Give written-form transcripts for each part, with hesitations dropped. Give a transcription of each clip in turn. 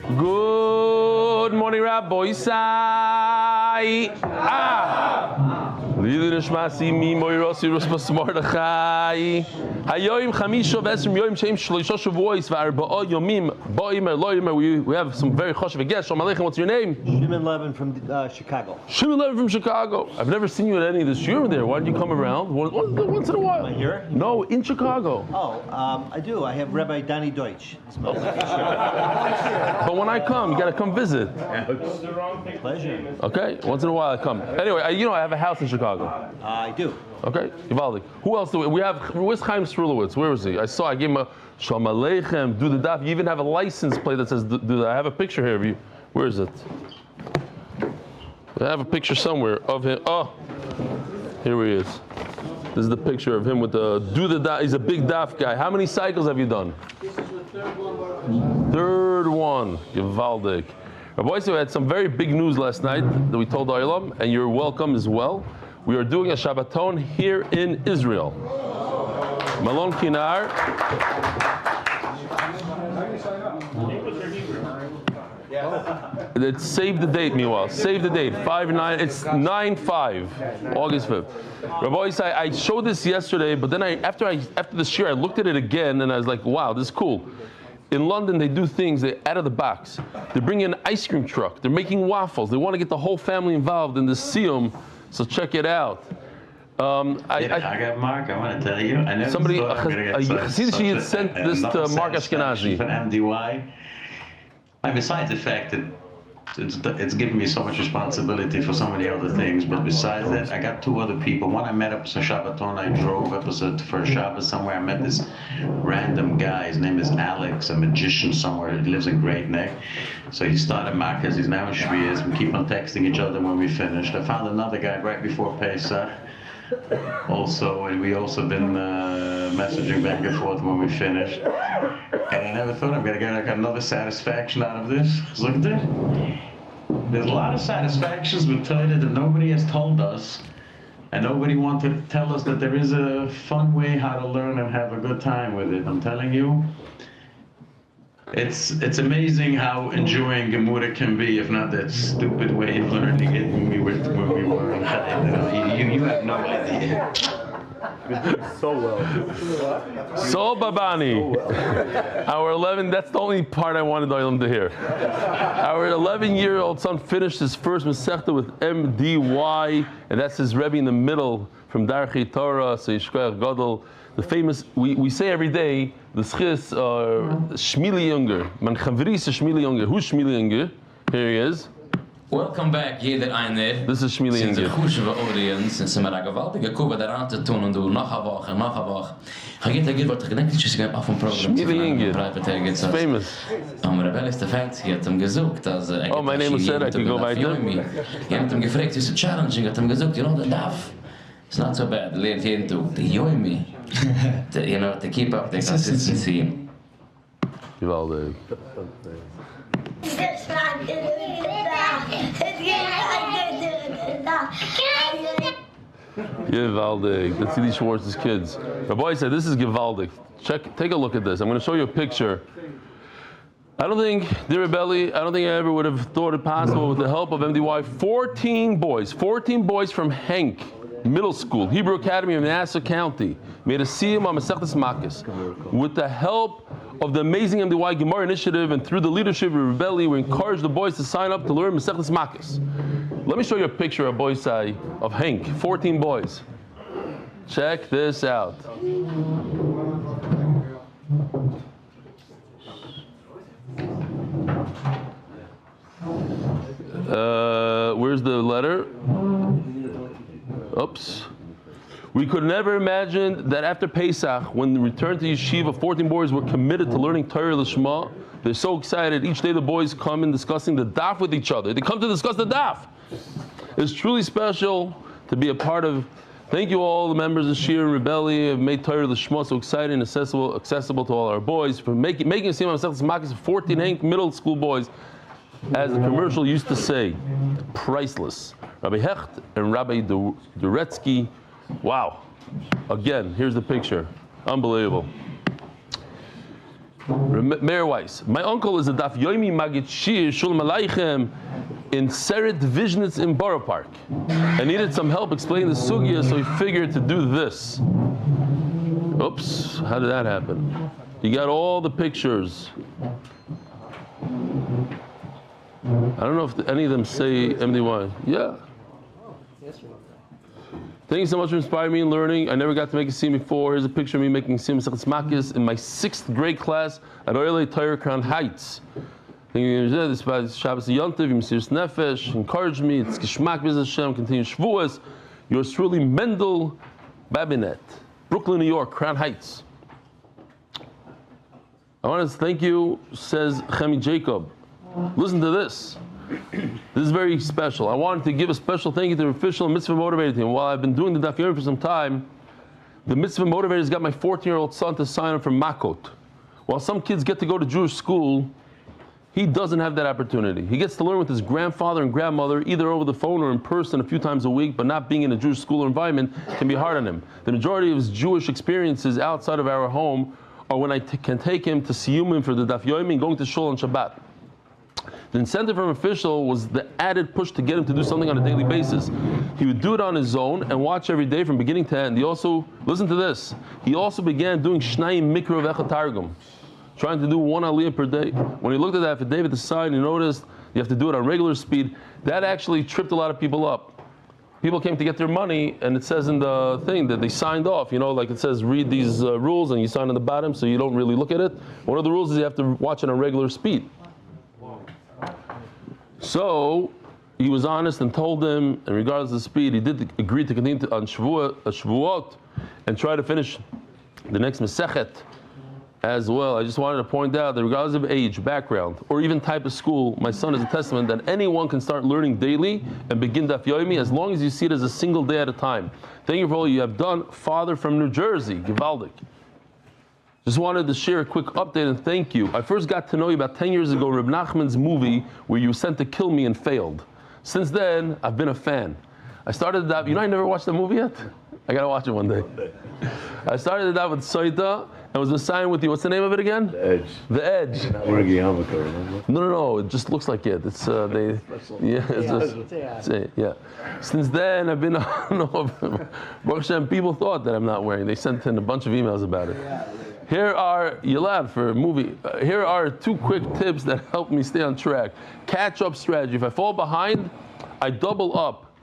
Good morning, Rabbi Isai. Nishmas mi moirosi ruspas Mordechai. Hayoim chamisha v'esrim yoim sheim shloisha Shevuos v'arba'a yomim ba'im eloim. We have some very choshev guests. Shalom Aleichem. What's your name? Shimon Levin from Chicago. Shimon Levin from Chicago. I've never seen you at any of this year there. Why did you come around? Once in a while. Am I here? No, in Chicago. Oh, I do. I have Rabbi Danny Deutsch. But when I come, you got to come visit. Pleasure. Okay, once in a while I come. Anyway, I have a house in Chicago. I do. Okay, Givaldik. Who else do we have? Where's Chaim Srulowitz? Where is he? I gave him a Shalom Aleichem, do the daf. You even have a license plate that says do that. I have a picture here of you. Where is it? I have a picture somewhere of him. Oh, here he is. This is the picture of him with the do the daf. He's a big daf guy. How many cycles have you done? This is the third one. Third one. Givaldik. Rabbi Yosef had some very big news last night that we told Olam, and you're welcome as well. We are doing a Shabbaton here in Israel. Malon Kinar. It's save the date, meanwhile. Save the date. 5/9. It's 9/5, August 5th. Rabbi Yosef, I showed this yesterday, but then after this year, I looked at it again, and I was like, wow, this is cool. In London, they do things out of the box. They bring in an ice cream truck. They're making waffles. They want to get the whole family involved in the siyum. So check it out. I got Mark. I want to tell you. I never Somebody, thought I'm going to get she had sent this to Mark Ashkenazi. For MDY. Besides the fact that it's given me so much responsibility for so many other things, but besides that, I got two other people. One I met up as a Shabbaton. I drove up for a Shabbos somewhere. I met this random guy. His name is Alex, a magician somewhere. He lives in Great Neck. So he started Marcus. He's now in Shevuos. We keep on texting each other when we finished. I found another guy right before Pesach. And we also been messaging back and forth when we finished. And I never thought I'm going to get another satisfaction out of this. Look at this. There's a lot of satisfactions with Torah that nobody has told us. And nobody wanted to tell us that there is a fun way how to learn and have a good time with it. I'm telling you, it's amazing how enjoying Gemara can be, if not that stupid way of learning it when we were in Chaim. You have no idea. So well. So Babani. Our 11, that's the only part I wanted Olam to hear. Our 11-year-old son finished his first Masechta with MDY, and that's his Rebbe in the middle from Darchei Torah, so Yishkoyach Gadol. The famous, we say every day, the schis Shmili Younger. Man Chavris Shmili Younger. Who's Shmili Younger? Here he is. Welcome back, jeder eine. This is Shmili Sinds Younger. een goede audience, en ze maar een geweldige koe daaraan te doen en doen nog een wacht en nog een wacht. Ga je wat gedenkt dat je af een program Shmili Younger. It's famous. Eli Stefansky hat hem gezoekt als Oh, my name was said I could go by them. Je hebt hem gevraagd, is het challenging, had hem gezoekt, you know, the daf. It's not so bad, leert je into the Yomi. To keep up the consistency. Geweldig. Gewaldig. Let's see these Schwartz's kids. Rabbi said, this is Gewaldig. Take a look at this. I'm going to show you a picture. I don't think I ever would have thought it possible with the help of MDY. 14 boys from Henk Middle School, Hebrew Academy of Nassau County, made a siyum on Masechtas Makos. With the help of the amazing MDY Gemara initiative and through the leadership of Rebelli, we encourage the boys to sign up to learn Masechtas Makos. Let me show you a picture of of Henk, 14 boys. Check this out. Where's the letter? Oops. We could never imagine that after Pesach, when the return to yeshiva, 14 boys were committed to learning Torah Lishma. They're so excited. Each day the boys come in discussing the daf with each other. They come to discuss the daf. It's truly special to be a part of. Thank you all the members of Shir and Rebelli have made Torah Lishma so exciting and accessible to all our boys. For making a siyum on Masechtas Makos of 14 Henk middle school boys, as the commercial used to say, priceless. Rabbi Hecht and Rabbi Duretsky. Wow. Again, here's the picture. Unbelievable. Meir Weiss. My uncle is a Daf Yomi Magid Shir Shulam Aleichem in Seret Visionitz in Borough Park. I needed some help explaining the sugya, so he figured to do this. Oops, how did that happen? You got all the pictures. I don't know if any of them say MDY. Yeah. Thank you so much for inspiring me in learning. I never got to make a scene before. Here's a picture of me making sim Makis in my 6th grade class at Oile Torah Crown Heights. Thank you. This is Shabbos Yontiv, Mesiras Nefesh. Encourage me. It's Geschmack Business Hashem. Continue Shevuos. Yours truly, Mendel Babinet, Brooklyn, New York, Crown Heights. I want to thank you, says Chemi Jacob. Listen to this. This is very special. I wanted to give a special thank you to the official mitzvah motivator team. While I've been doing the Daf Yomi for some time, the mitzvah motivators got my 14-year-old son to sign up for Makot. While some kids get to go to Jewish school, he doesn't have that opportunity. He gets to learn with his grandfather and grandmother, either over the phone or in person a few times a week, but not being in a Jewish school environment can be hard on him. The majority of his Jewish experiences outside of our home are when I can take him to Siyumim for the Daf Yomi and going to Shul on Shabbat. The incentive from official was the added push to get him to do something on a daily basis. He would do it on his own and watch every day from beginning to end. He also, listen to this, he also began doing Shnai Mikro Vecha Targum, trying to do 1 aliyah per day. When he looked at that for David the sign, he noticed you have to do it on regular speed. That actually tripped a lot of people up. People came to get their money, and it says in the thing that they signed off, like it says read these rules, and you sign on the bottom so you don't really look at it. One of the rules is you have to watch it on regular speed. So he was honest and told him, and regardless of the speed, he did agree to continue on Shevuot and try to finish the next Masechet as well. I just wanted to point out that regardless of age, background, or even type of school, my son is a testament that anyone can start learning daily and begin Daf Yomi as long as you see it as a single day at a time. Thank you for all you have done. Father from New Jersey, Givaldik. Just wanted to share a quick update and thank you. I first got to know you about 10 years ago, Reb Nachman's movie where you were sent to kill me and failed. Since then, I've been a fan. I started that, I never watched the movie yet? I gotta watch it one day. I started it out with Soita and was assigned with you. What's the name of it again? The Edge. The Edge. You're not wearing a yarmulke, remember? No, it just looks like it. It's yeah. Since then, I've been Baruch Hashem, people thought that I'm not wearing. They sent in a bunch of emails about it. Here are, you're allowed for a movie, here are 2 quick tips that help me stay on track. Catch-up strategy. If I fall behind, I double up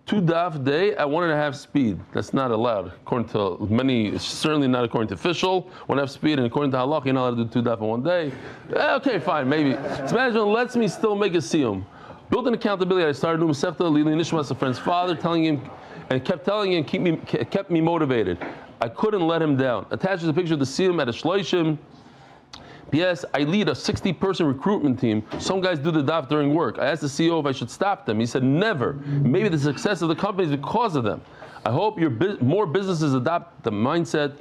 2 daf a day at 1.5 speed. That's not allowed, according to many, certainly not according to official, 1.5 speed, and according to Halach, you're not allowed to do 2 daf in 1 day. Okay, fine, maybe. This management lets me still make a siyum. Built an accountability. I started doing Masechta Leah Nishmas, a friend's father, telling him, and kept telling him, kept me motivated. I couldn't let him down. Attached is a picture of the Siyum at a Shloishim. P.S. I lead a 60-person recruitment team. Some guys do the daf during work. I asked the CEO if I should stop them. He said never. Maybe the success of the company is because of them. I hope more businesses adopt that mindset.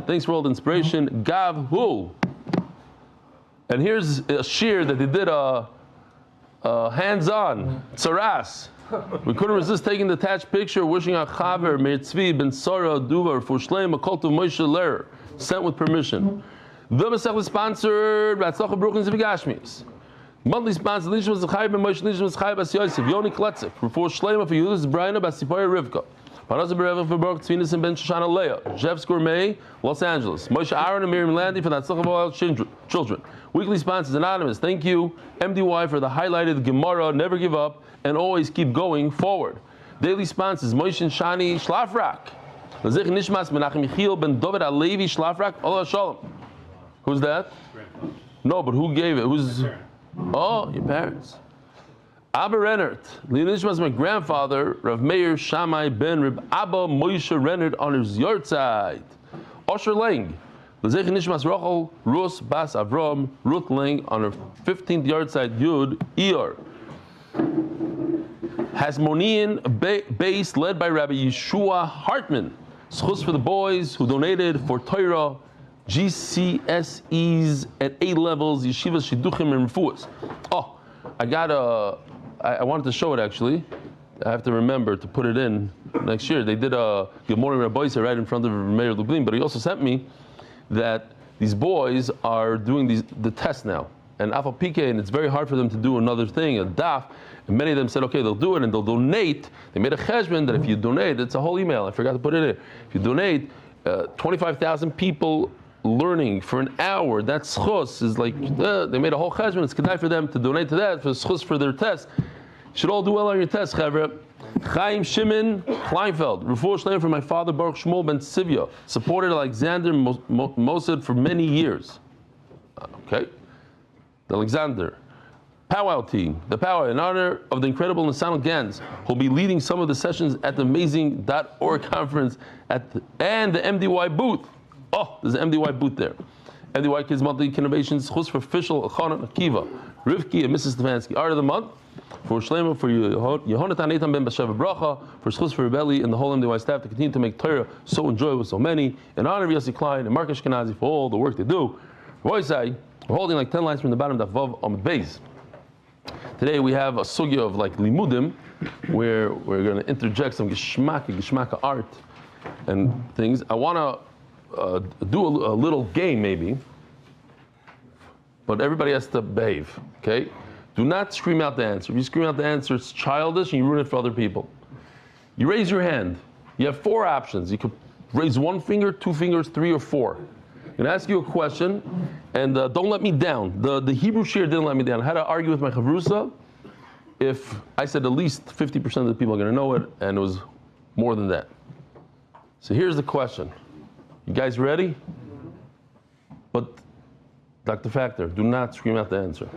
Thanks for all the inspiration. Gav Hu. And here's a shear that they did a hands-on. Tsaras. We couldn't resist taking the attached picture, wishing our Chaver, Meir Tzvi, Ben Sora, Duvar, Refuah Shelamah, Kol Tov Moshe Rennert, sent with permission. The Masechet sponsored Hatzlacha bruchnius Gashmis. Monthly sponsor Nishmas Szlafrok A Nishmas Yosef, Yoni Klestzick, Refuah Shelamah for Yehudit Brayna, Tzvora, Rivka. Parnasa Birevach for Baruch, Tzvi, Nissim, Ben Shoshana, Leah. Jeff's Gourmet, Los Angeles. Moshe Aron Miriam Landy for the Hatzlacha of children. Weekly sponsors Anonymous. Thank you, MDY, for the highlighted Gemara. Never give up and always keep going forward. Daily sponsors Moshe and Shani, Szlafrok A. Nishmas, Menachem Ben Dovid Alevi, Szlafrok A. Allah Shalom. Who's that? No, but who gave it? Who's? Oh, your parents. Abba Rennert. Leah Nishmas, my grandfather, Rav Meir Shamai ben R Abba Moshe Rennert on his yahrzeit. Osher Lang. L'zech Nishmas Rochel Rus Bas Avram Ruth Lang on her 15th yahrzeit Yud Iyar. Hasmonean base led by Rabbi Yeshua Hartman. Schus for the boys who donated for Torah, GCSEs at A levels, yeshivas, shidduchim, and refuahs. Oh, I wanted to show it actually. I have to remember to put it in next year. They did a Good Morning Rabbi right in front of Rav Meir Landy, but he also sent me that these boys are doing the test now. And Afal PK, and it's very hard for them to do another thing, a daf. And many of them said, okay, they'll do it and they'll donate. They made a cheshbon that if you donate, it's a whole email, I forgot to put it in. If you donate 25,000 people learning for an hour, that schus is like, they made a whole cheshbon, it's kedai for them to donate to that, for schus for their test. You should all do well on your test, chavre. Chaim Shimon Kleinfeld, Refuah Shelamah for my father Baruch Shmuel ben Tzvi, supported Alexander Mossad for many years. Okay. Alexander, powwow team, the powwow in honor of the incredible Nathaniel Gans, who'll be leading some of the sessions at the amazing.org conference and the MDY booth. Oh, there's an MDY booth there. MDY Kids Monthly Innovations, Chus for official Achana Akiva, Rivki and Mrs. Stefansky, Art of the Month, for Shlema, for Yehonatan Eitan ben Bashev Bracha, for Schus for Rebelli and the whole MDY staff to continue to make Torah so enjoyable with so many, in honor of Yossi Klein and Mark Ashkenazi for all the work they do. We're holding like 10 lines from the bottom of Daf Amud Beis. Today we have a sugya of like limudim, where we're going to interject some geschmacka art and things. I want to do a little game maybe, but everybody has to behave, okay? Do not scream out the answer. If you scream out the answer, it's childish and you ruin it for other people. You raise your hand. You have 4 options. You could raise 1 finger, 2 fingers, 3 or 4. I'm going to ask you a question, and don't let me down. The Hebrew shir didn't let me down. I had to argue with my chavrusa if I said at least 50% of the people are going to know it, and it was more than that. So here's the question. You guys ready? But, Dr. Factor, do not scream out the answer.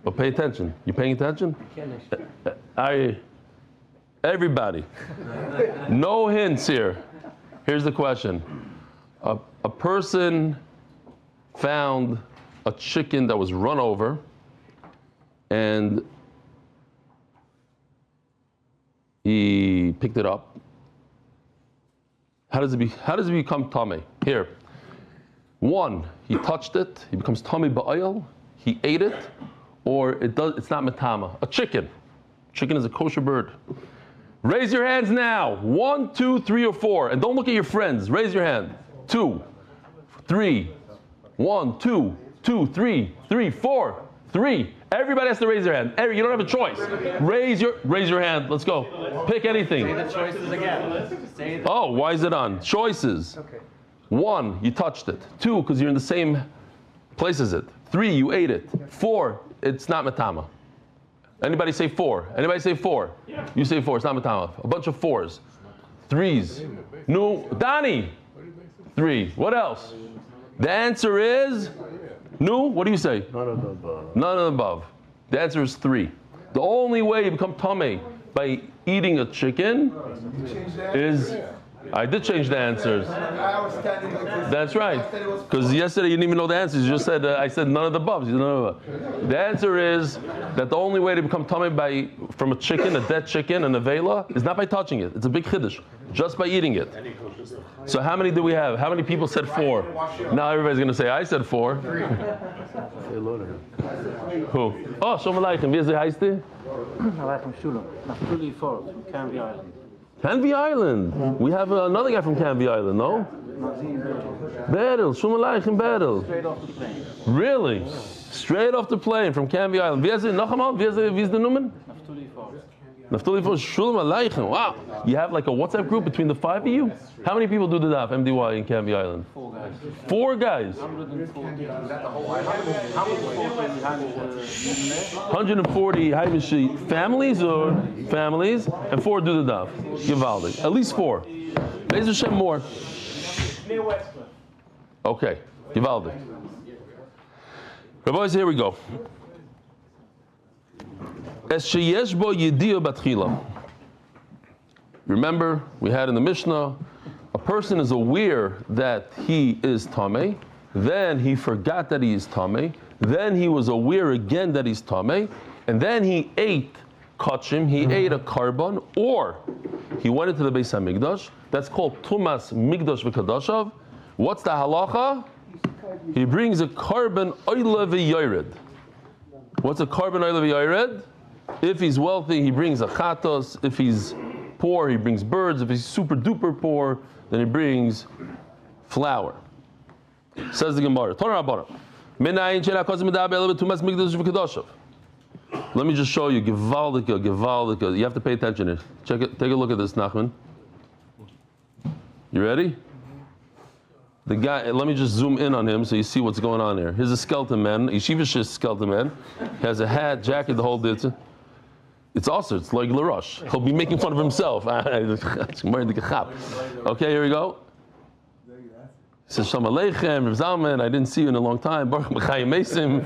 But pay attention. You paying attention? Everybody. No hints here. Here's the question. A person found a chicken that was run over, and he picked it up. How does it become tamei? Here. 1, he touched it, he becomes tamei ba'oil, he ate it, or it's not metama. A chicken. Chicken is a kosher bird. Raise your hands now. 1, 2, 3, or 4. And don't look at your friends. Raise your hand. 2, 3. 1, 2, 2, 3, 3, 4, 3. Everybody has to raise their hand. You don't have a choice. Raise your hand. Let's go. Pick anything. Say the choices again. Oh, why is it on? Choices. Okay. 1, you touched it. 2, because you're in the same place as it. 3, you ate it. 4, it's not matama. Anybody say 4? Anybody say 4? Yeah. You say 4, it's not matama. A bunch of 4s. 3s. No, Donnie. 3. What else? The answer is, no, what do you say? None of the above. None of the above. The answer is 3. The only way you become tamei by eating a chicken is, I did change the answers. That's right. Because yesterday you didn't even know the answers. You just said, I said none of the above. You know, the answer is that the only way to become tamei from a chicken, a dead chicken, an avela, is not by touching it. It's a big chiddush. Just by eating it. So how many do we have? How many people said 4? Now everybody's going to say, I said 4. Who? Oh, Shalom Aleichem. Wie heißt die? Aleichem Shalom. Naftuli Ford from Canvey Island. Canvey Island. We have another guy from Canvey Island, no? Berel. Shalom Aleichem Berel. Straight off the plane. Really? Straight off the plane from Canvey Island. Wie heißt die? Noch einmal? Wie ist der Nummer? Naftuli Ford. Naftali for Shalom Aleichem. Wow. You have like a WhatsApp group between the 5 of you? How many people do the daf MDY in Canvey Island? 4 guys. 4 guys. 140 Haimishi families or families, and 4 do the daf. Givaldi. At least 4. Be'ez Hashem more. Near Westcliff. Okay. Givaldi. Rabbis, here we go. Remember, we had in the Mishnah, a person is aware that he is tamei, then he forgot that he is tamei, then he was aware again that he's tamei, and then he ate kachim, he ate a carbon, or he went into the Beis HaMikdash. That's called tumas migdash v'kadashav. What's the halacha? He brings a carbon oile v'yored. What's a carbon oile v'yored? If he's wealthy, he brings a chatos. If he's poor, he brings birds. If he's super duper poor, then he brings flour. Says the Gemara. Let me just show you. Gewaldika. You have to pay attention here. Check it. Take a look at this, Nachman. You ready? The guy. Let me just zoom in on him so you see what's going on here. Here's a skeleton man, yeshivish skeleton man. He has a hat, jacket, the whole bit. It's also, it's like LaRoche. He'll be making fun of himself. Okay, here we go. He says, Shalom Aleichem, Rav Zalman, I didn't see you in a long time. Baruch Mechayim Mesim.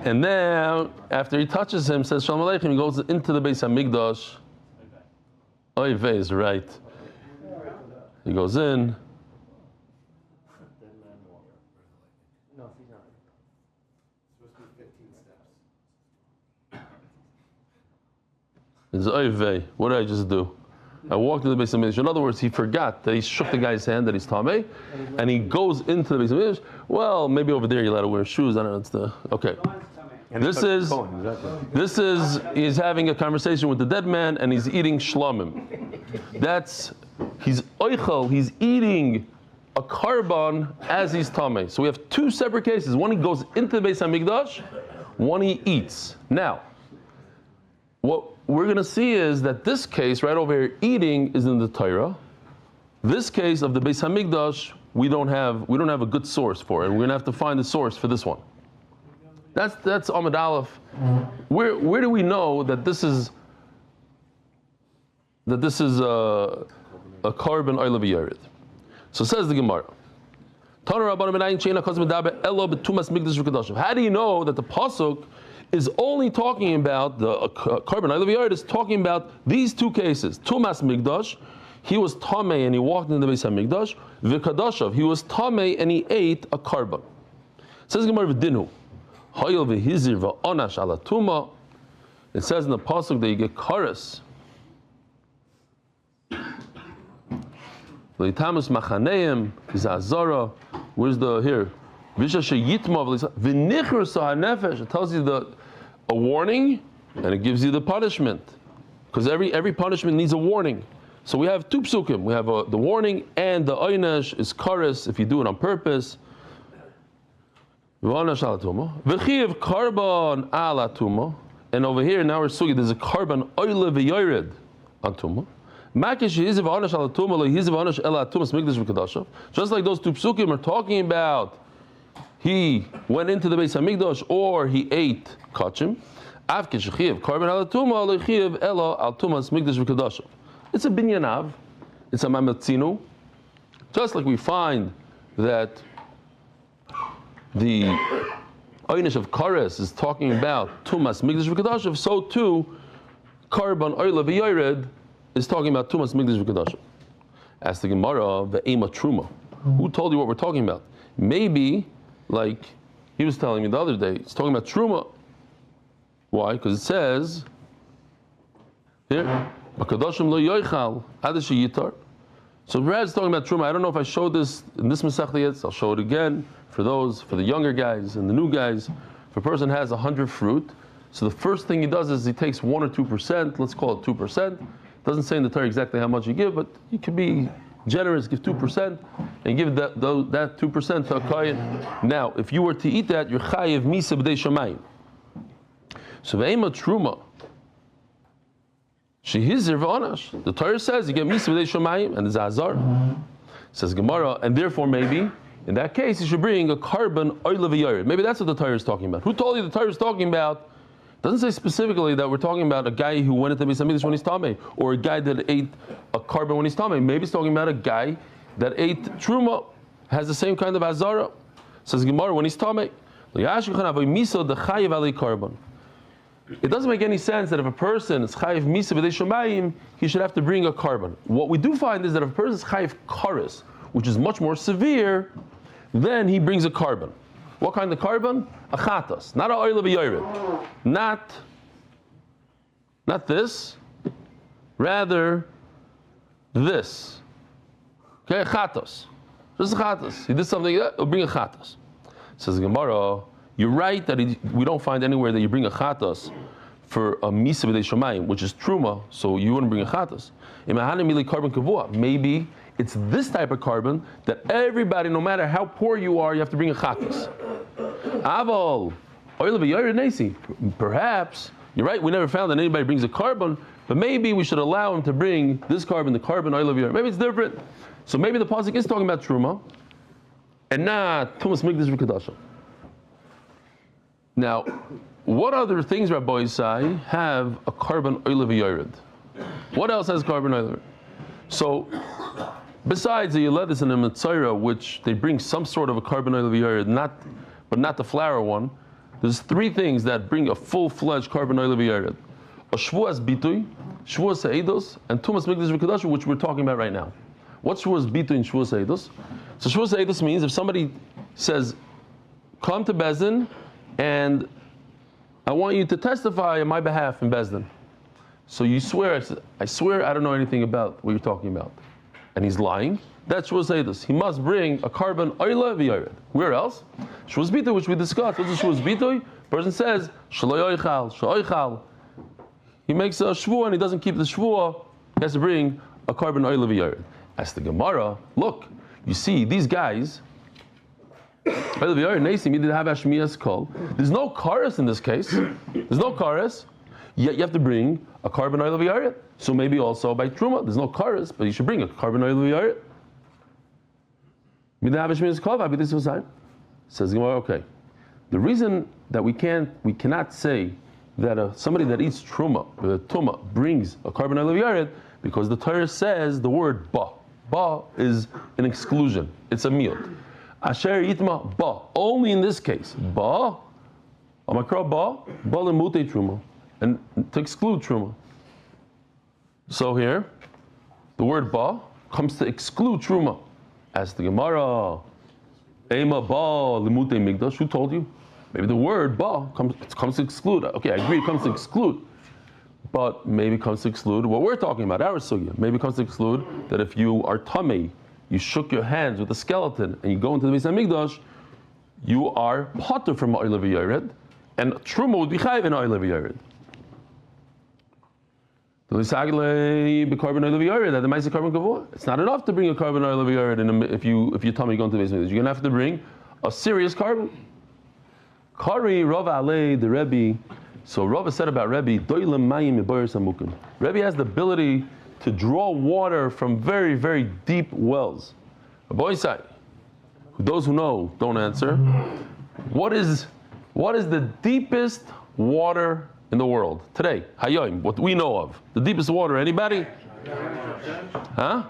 And now, after he touches him, says, Shalom Aleichem, he goes into the Beis HaMikdash. Oy vey is right. He goes in. It's oy vey. What did I just do? I walked to the Beis HaMikdash. In other words, he forgot that he shook the guy's hand that he's tamei, and he goes into the Beis HaMikdash. Well, maybe over there you're allowed to wear shoes. I don't know. It's the okay. He's having a conversation with the dead man, and he's eating shlamim. He's oichel. He's eating a carbon as he's tamei. So we have two separate cases. One he goes into the Beis HaMikdash. One he eats. Now, what we're going to see is that this case right over here, eating, is in the Torah. This case of the Beis HaMikdash, we don't have a good source for it. We're going to have to find the source for this one. That's Amud Aleph. Where do we know that this is a carbon oil v'yared? So says the Gemara. How do you know that the pasuk is only talking about the carbon oil v'yared is talking about these two cases? Tumas Migdash, he was tamei and he walked into the Beis HaMikdash. V'kadashav, he was tamei and he ate a carbon. Says Gemara v'dinu. It says in the pasuk that you get chorus. Where's the here? It tells you a warning and it gives you the punishment. Because every punishment needs a warning. So we have two psukim. We have the warning and the oynesh is chorus if you do it on purpose. And over here now we're sugi. There's a carbon oile v'yored on tumah. Just like those two psukim are talking about, he went into the Beis HaMikdash or he ate kachim. It's a binyanav. It's a mamatzinu. Just like we find that the oynish of Kares is talking about Tumas Migdash V'Kedashav, so too Karban Oila V'Yored is talking about Tumas Migdash V'Kedashav. Ask the Gemara, Ve'ema Truma. Who told you what we're talking about? Maybe, like he was telling me the other day, it's talking about Truma. Why? Because it says here, B'Kedashim Lo Yoichal Adashi Yitar. So Brad's talking about Truma. I don't know if I showed this in this Masechta yet, so I'll show it again. For the younger guys and the new guys, if a person has 100 fruit, so the first thing he does is he takes 1 or 2%, let's call it 2%. Doesn't say in the Torah exactly how much you give, but you can be generous, give 2%, and give that 2% to a kohen. Now, if you were to eat that, you're chayiv misa b'dei shamayim. So ve'ema truma, shehizir v'onash. The Torah says you get misa b'dei shamayim, and the zazar. Says Gemara, and therefore maybe, in that case, you should bring a carbon oil v'yared. Maybe that's what the Torah is talking about. Who told you the Torah is talking about? It doesn't say specifically that we're talking about a guy who went into Beis HaMikdash when he's tamei, or a guy that ate a carbon when he's tamei. Maybe it's talking about a guy that ate truma, has the same kind of azara. Says Gemara when he's tamei. It doesn't make any sense that if a person is chayiv misa b'dei shamayim, he should have to bring a carbon. What we do find is that if a person is chayiv kares, which is much more severe, then he brings a carbon. What kind of carbon? A chatas, not a oil of a yored. Not this, rather this. Okay, a chatas. Just a chatas. He did something, he'll bring a chatas. Says Gemara, you're right that we don't find anywhere that you bring a chatas for a misa b'dei shamayim, which is truma, so you wouldn't bring a chatas. Carbon kavua. Maybe it's this type of carbon that everybody, no matter how poor you are, you have to bring a chatas. Aval, oil nasi. Perhaps you're right. We never found that anybody brings a carbon, but maybe we should allow him to bring this carbon, the carbon oil of Maybe it's different. So maybe the pasuk is talking about truma, and not tumas migdash v'kedasha. Now, what other things, Rabbi Yisai, have a carbon oil v'yared? What else has carbon oil? So, besides the Yeledis and the Mitzayra, which they bring some sort of a carbon oil v'yared, but not the flour one, there's three things that bring a full-fledged carbon oil v'yared. A Shevuos bitui, Shevuos ha'edos, and tumas migdash v'kedasha, which we're talking about right now. What's Shevuos bitui and Shevuos ha'edos? So Shevuos ha'edos means if somebody says, come to Bezdin, and I want you to testify on my behalf in Bezdin. So you swear, I swear I don't know anything about what you're talking about. And he's lying. That's Shevuos ha'edos. He must bring a carbon oila v'yared. Where else? Shevuos bitui, which we discussed. What's the Shevuos bitui? Person says, shelo yoichal, she'oichal. He makes a shvuah and he doesn't keep the shvuah. He has to bring a carbon oila v'yared. As the Gemara, look, you see these guys. There's no chorus in this case. There's no chorus. Yet you have to bring a carbon oil v'yared. So maybe also by truma, there's no chorus, but you should bring a carbon oil v'yared. Says Gemara, okay. The reason that we cannot say that somebody that eats truma, tuma, brings a carbon oil v'yared, because the Torah says the word ba. Ba is an exclusion. It's a meal. Asher yitma ba. Only in this case. Ba. Amakra ba. Ba lemute truma. And to exclude truma. So here, the word ba comes to exclude truma. As the Gemara, Ema ba lemute migdash. Who told you? Maybe the word ba comes to exclude. Okay, I agree. It comes to exclude. But maybe comes to exclude what we're talking about, our sugya. Maybe comes to exclude that if you are tamei, you shook your hands with a skeleton, and you go into the Beis HaMikdash, you are potter from oil v'yared, and truma would be chayiv in oil v'yared. It's not enough to bring a carbon oil v'yared if you tummy go into the Beis HaMikdash. You're gonna have to bring a serious carbon. Kari Rav Alei the Rebbe. So Rava said about Rebbe, Rebbe has the ability to draw water from very, very deep wells. Boysai, those who know don't answer. What is the deepest water in the world today? Hayoim, what we know of. The deepest water, anybody? Huh?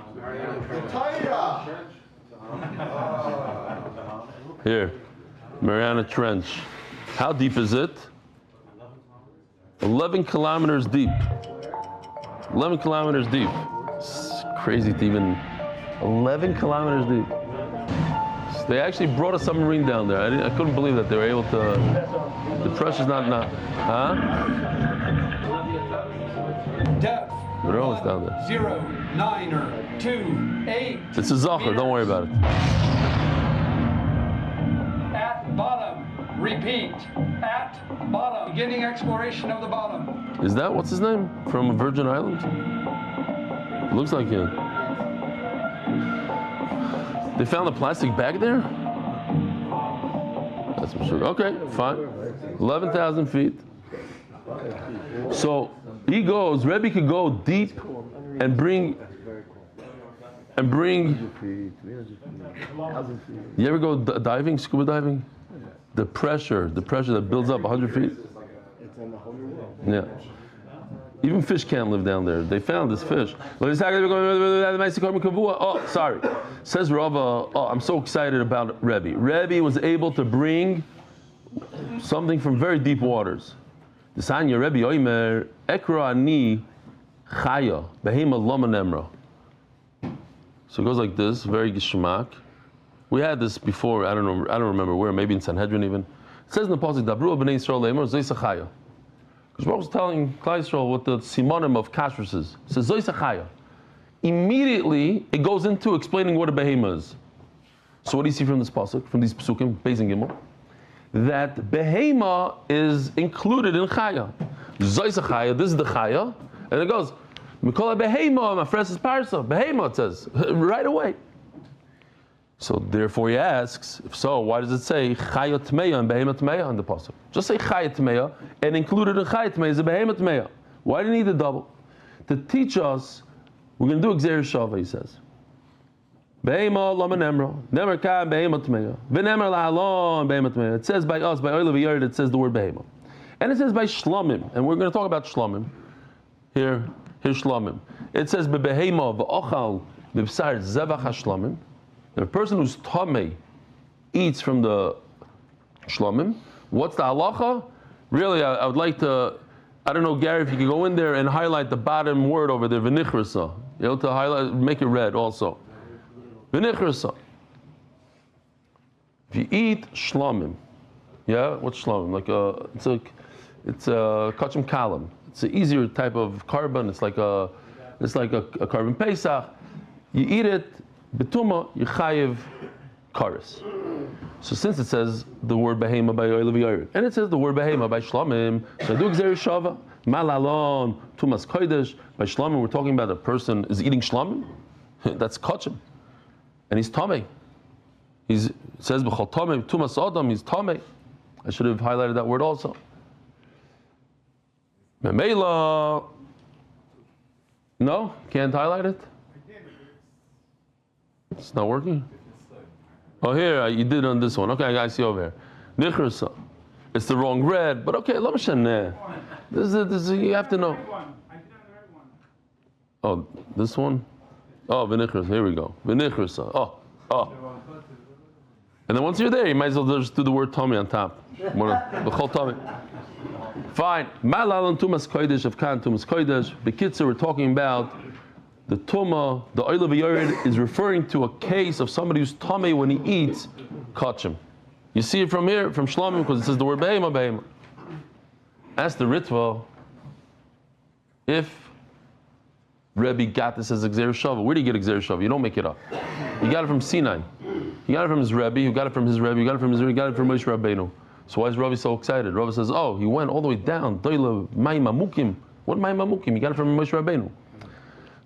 Here, Mariana Trench. How deep is it? 11 kilometers deep. 11 kilometers deep. It's crazy to even 11 kilometers deep. So they actually brought a submarine down there. I couldn't believe that they were able to. The pressure's not. Huh? Depth. They're almost down there. 0, 9, 2, 8. It's a Zachar. Don't worry about it. At bottom. Repeat. At bottom. Beginning exploration of the bottom. Is that what's his name from Virgin Islands? Looks like him. They found a plastic bag there? That's for sure. Okay, fine. 11,000 feet. So he goes, Rebbe could go deep and bring. You ever go diving, scuba diving? The pressure that builds up 100 feet. Yeah. Even fish can't live down there. They found this fish. Oh, sorry. Says Rava, I'm so excited about Rebbe. Rebbe was able to bring something from very deep waters. The Sanya Rebbe Oimer, Ekra ani chaya, behema lama nemra. So it goes like this, very gishmak. We had this before, I don't remember where, maybe in Sanhedrin even. It says in the Pasuk, Dabru b'nei Yisrael le'emer, Zoisachaya. Because Baruch was telling Klal Yisrael what the simonim of kashrus is. It says Zoisachaya. Immediately, it goes into explaining what a behema is. So what do you see from this Pasuk, from these Pasukim, Beis and Gimel? That behema is included in chaya. Zois Chaya, this is the Chaya. And it goes, Mikola Behema, my friend says Parsa. Behema, it says, right away. So therefore he asks, if so, why does it say Chaya Tmeya and Behema Tmeya on the pasuk? Just say Chaya Tmeya, and included in Chaya Tmeya is a Behema Tmeya. Why do you need the double? To teach us, we're going to do Gzeir Shava, he says. Behema Lama Nemra, Nemra Ka Behema Tmeya, V'Nemra La'alon Behema Tmeya. It says by us, by Oil of Yard, it says the word Behema. And it says by Shlomim, and we're going to talk about Shlomim. Here's Shlomim. It says Behema V'Ochal V'Bsar Zevach HaShlomim. The person who's tamei eats from the shlomim. What's the halacha? Really, I would like to, I don't know, Gary, if you could go in there and highlight the bottom word over there, v'nichrasa. You know, to highlight, make it red also. V'nichrasa. If you eat shlomim, yeah, what's shlomim? It's a kachim kalam. It's an easier type of carbon. It's like a carbon pesach. You eat it. Betuma, you chayiv karis. So since it says the word behema by oil of yared, and it says the word behema by shlomim, so I do gzeir shava, malalon, tumas kodesh. By shlomim, we're talking about a person is eating shlomim. That's kachim, and he's tamei. It says b'chol tamei tumas adam. He's tamei. I should have highlighted that word also. Memela. No, can't highlight it. It's not working? Oh, here, you did on this one. Okay, I see over here. Nichrasa. It's the wrong red, but okay, this is, you have to know. Oh, this one? Oh, Vinichrasa, here we go. Vinichrasa. Oh. And then once you're there, you might as well just do the word Tommy on top. The whole Tommy. Fine. Malal Tumas Kodesh of Khan Tumas Kodesh. Bekitzer, we're talking about the Tuma, the oil of Yared, is referring to a case of somebody who's tamei when he eats kachim. You see it from here, from Shlomim, because it says the word behema. Ask the Ritva if Rebbe got this as Gzeir Shava. Where do you get Gzeir Shava? You don't make it up. You got it from Sinai. You got it from his Rebbe, you got it from his Rebbe, you got it from his Rebbe, you got it from Moshe Rabbeinu. So why is Rabbi so excited? Rabbi says, oh, he went all the way down. Doila Mayim Amukim. What Mayim Amukim? You got it from Moshe Rabbeinu.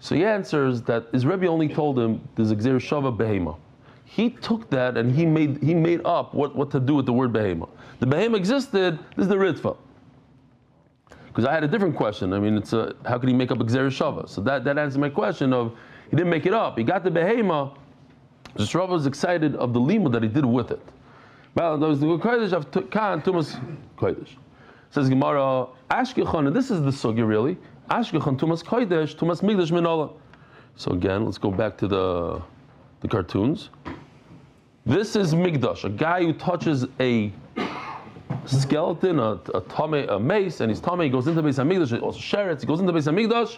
So he answers that his Rebbe only told him there's a Gzeir Shava behema. He took that and he made up what to do with the word behema. The behema existed. This is the Ritva. Because I had a different question. I mean, it's how could he make up a Gzeir Shava? So that answers my question of he didn't make it up. He got the behema. Just Rav was excited of the lima that he did with it. Well, there was the kodesh of Khan Tumas Kodesh. Says Gemara Ashkechon, and this is the sugya really. Ashkechon Tumas Kodesh, Tumas Migdash Minola. So again, let's go back to the cartoons. This is Migdash, a guy who touches a skeleton, a mace, and his tummy goes into Beis Hamikdash. Also Sheretz, he goes into Beis Hamikdash,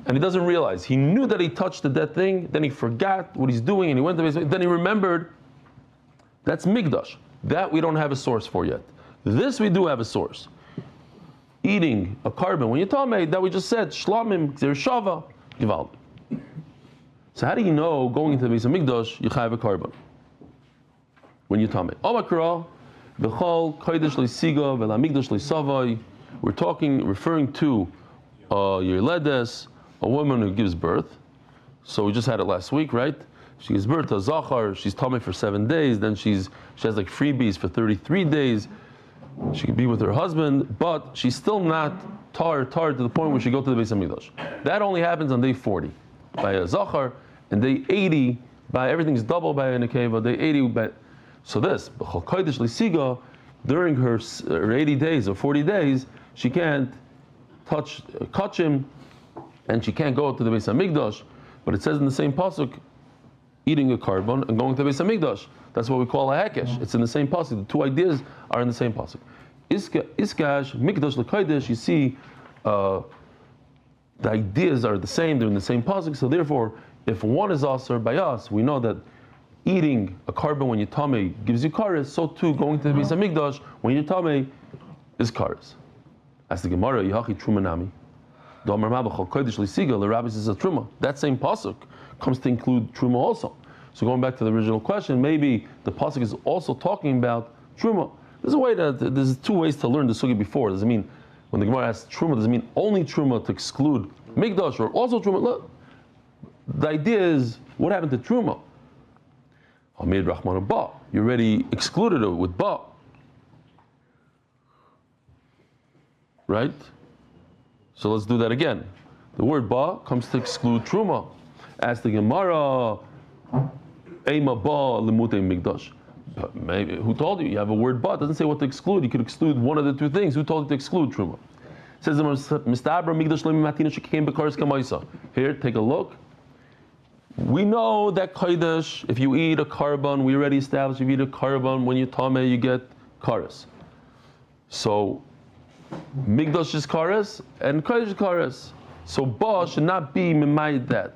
and he doesn't realize. He knew that he touched the dead thing, then he forgot what he's doing, and he went to Beis Hamikdash. Then he remembered. That's Migdash. That we don't have a source for yet. This we do have a source. Eating a carbon when you tamei, that we just said, Shlomim, Gzeir Shava, Givald. So how do you know going into the Beis Hamikdash you have a carbon when you tamei? Omakra, B'chol Kodesh Leisiga, V'Lamikdash Leisavai. We're referring to Yerledes, a woman who gives birth. So we just had it last week, right? She gives birth to Zachar. She's tamei for 7 days. Then she has like freebies for 33 days. She can be with her husband, but she's still not tar to the point where she goes to the Beis Hamikdash. That only happens on day 40 by a Zachar, and day 80 by everything's double by a Nekeva. Day 80 by so this B'chol Kodesh Leisiga, during her 80 days or 40 days, she can't touch kachim, and she can't go to the Beis Hamikdash. But it says in the same pasuk, eating a carbon and going to Beis Hamikdash. That's what we call a hekesh. It's in the same pasuk. The two ideas are in the same pasuk. Iskash, Mikdash L'Kodesh, you see, the ideas are the same, they're in the same pasuk, so therefore, if one is asur by us, we know that eating a carbon when you tamei gives you kares, so too going to the Beis Hamikdash when you tamei is kares. As the Gemara, Yahachi Trumanami, Domer Mabachol Kodesh L'Siga, the rabbi says a truma. That same pasuk comes to include truma also. So going back to the original question, maybe the pasuk is also talking about truma. There's two ways to learn the sugi before. Does it mean When the Gemara asks truma, does it mean only truma to exclude migdash or also truma? Look, the idea is, what happened to truma? Hamid Rahman ba. You already excluded it with ba. Right? So let's do that again. The word ba comes to exclude truma. Ask the Gemara, Eima ba limute migdash. Maybe, who told you? You have a word ba. It doesn't say what to exclude. You could exclude one of the two things. Who told you to exclude truma? It says, here, take a look. We know that kodesh, if you eat a korban, we already established if you eat a korban, when you tameh, you get kares. So, migdash is kares, and kodesh is kares. So, ba should not be mimayed that.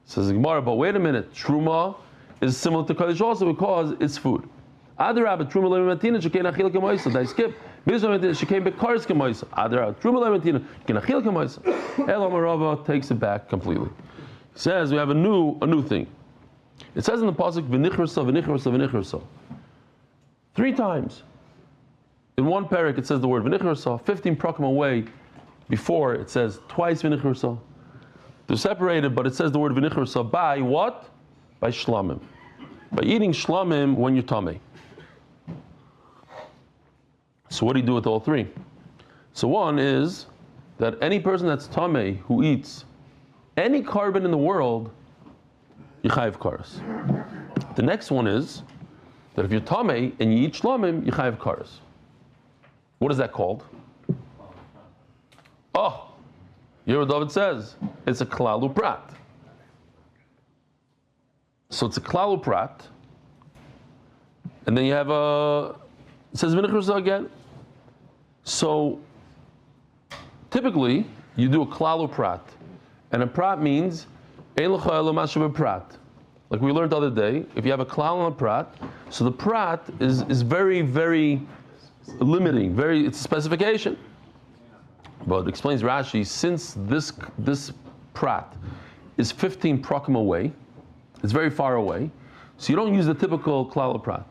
Says Gemara, but wait a minute, truma is similar to kodesh also because it's food. R Abba truma le'matina shekei nachil k'moisa. They skip. Shekei bekares k'moisa. R Abba truma le'matina shekei nachil k'moisa. El Amarava takes it back completely. He says we have a new thing. It says in the pasuk v'nichrasa v'nichrasa v'nichrasa 3 times. In one parak it says the word v'nichrasa. 15 prakim away before it says twice v'nichrasa. They're separated, but it says the word v'nichrasa by what? By shlamim. By eating shlamim when you're tameh. So what do you do with all 3? So one is that any person that's tameh who eats any korban in the world, you chayiv kares. The next one is that if you're tameh and you eat shlamim, you chayiv kares. What is that called? Oh, you hear what David says? It's a klal uprat. So it's a klal uprat, and then you have it says v'nichrasa again. So typically you do a klal uprat, and a prat means ein l'cha elo mashu b'prat. Like we learned the other day, if you have a klal on a prat, so the prat is very, very limiting, it's a specification. But it explains Rashi, since this prat is 15 prakim away, it's very far away, so you don't use the typical klal prat.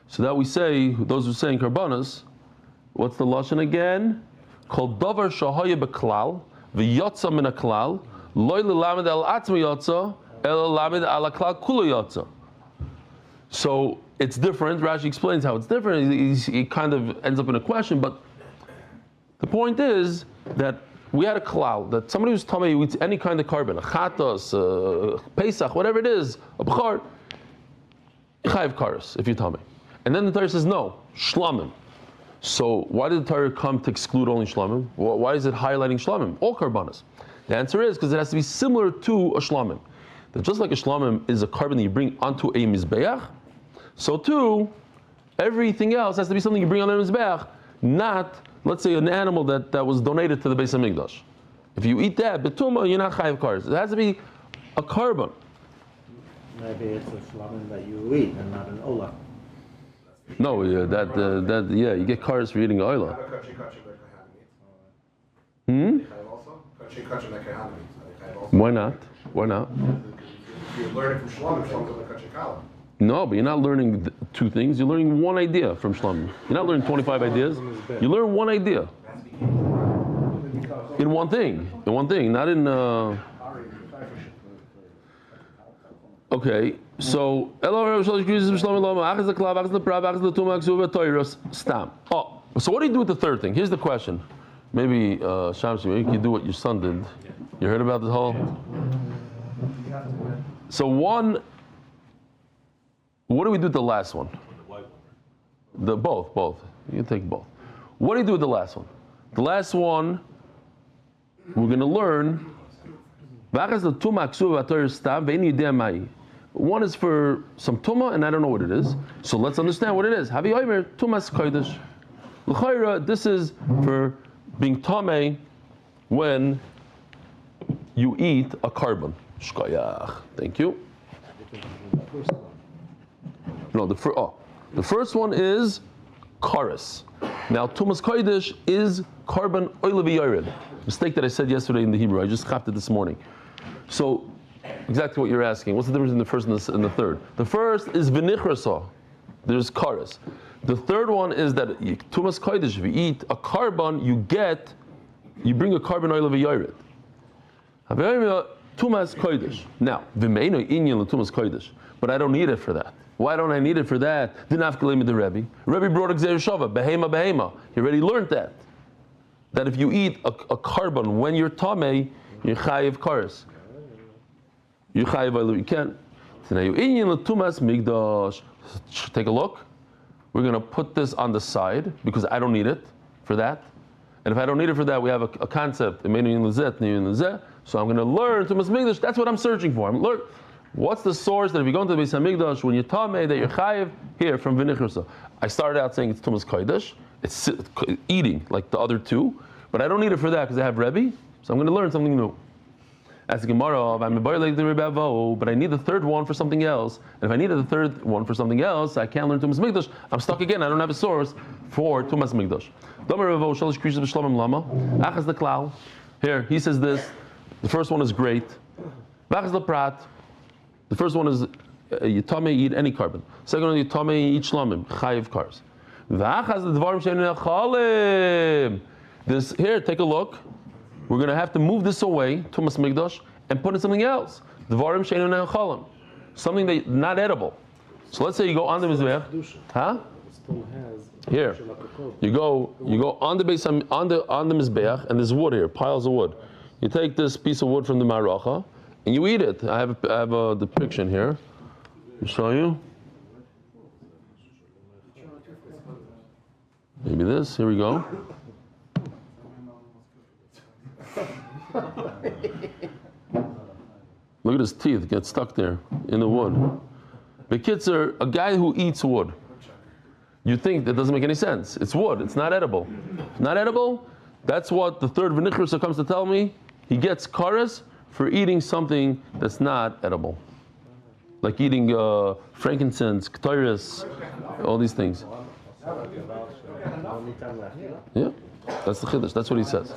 So that we say, those who say in karbanas, what's the lashon again? Kol davar shahaya beklal v'yotza min haklal loy l'lamed al atzmi yotza el l'lamed al haklal kula yotza. So it's different. Rashi explains how it's different. He kind of ends up in a question, but the point is that we had a klal that somebody who's tamei who eats any kind of korban, a chatos, pesach, whatever it is, a bchar, chayiv kares if you're tamei. And then the Torah says no, shlamim. So why did the Torah come to exclude only shlamim? Why is it highlighting shlamim? All karbanas. The answer is because it has to be similar to a shlamim. That just like a shlamim is a korban that you bring onto a mizbeach, so too everything else has to be something you bring on a mizbeach, not, let's say, an animal that was donated to the Beis HaMikdash. If you eat that, betuma, you're not chayiv kares. It has to be a korban. Maybe it's a shlamim that you eat and not an olah. No, you get kares for eating oila. Why not? Why not? You're learning from shlamim to kachikala. No, but you're not learning 2 things. You're learning 1 idea from shlamim. You're not learning 25 ideas. You learn 1 idea. In one thing. Not in... Okay, so... Oh, so what do you do with the 3rd thing? Here's the question. Maybe, Shamsi, maybe you can do what your son did. You heard about this whole... So one... What do we do with the last one? Both. You can take both. What do you do with the last one? The last one, we're going to learn. One is for some tuma, and I don't know what it is. So let's understand what it is. This is for being tamei when you eat a korban. Shkoyach. Thank you. No, the first one is kares. Now, tumas kodesh is korban oil v'yored. Mistake that I said yesterday in the Hebrew. I just copied it this morning. So, exactly what you're asking. What's the difference in the first and the third? The first is v'nichrasa. There's kares. The third one is that tumas kodesh. If you eat a carbon, you bring a carbon oil of a yored. Tumas kodesh. Now, v'meino inyan tumas kodesh, but I don't need it for that. Why don't I need it for that? Didn't have to the Rebbe. Rebbe brought a gzeir shava, behema. He already learned that. That if you eat a carbon when you're tamei, you're chayiv kares. You chayiv oil. You can't. So now you inyan tumas migdash. Take a look. We're going to put this on the side because I don't need it for that. And if I don't need it for that, we have a concept. So I'm going to learn Tumas Migdash. That's what I'm searching for. What's the source that if you go into the Beis HaMikdash, when you're Tameh, that you're Chayiv, here from Vinichrusa. I started out saying it's Tumas Kodesh. It's eating like the other two. But I don't need it for that because I have Rebbe. So I'm going to learn something new. As the Gemara of, I'm a boy like the Rebbe, but I need the third one for something else. And if I needed the third one for something else, I can't learn Tumas Migdash. I'm stuck again. I don't have a source for Tumas Migdash. Here, he says this. The first one is great. The first one is Yitame eat any carbon. Second one, Yitame eat shlamim, chayiv cars. This here, take a look. We're going to have to move this away, Tumas Migdash, and put in something else. Dvarim sheinu nechalim, something that not edible. So let's say you go on the mizbeach, huh? Here, you go on the base on the mizbeach, and there's wood here, piles of wood. You take this piece of wood from the maracha, and you eat it. I have a depiction here. I'll show you. Maybe this. Here we go. Look at his teeth get stuck there in the wood. The kids are a guy who eats wood. You think that doesn't make any sense. It's wood. It's not edible. Not edible. That's what the third v'nichrusa comes to tell me. He gets karas for eating something that's not edible, like eating frankincense, ketores, all these things. Yeah. That's the chiddush. That's what he says.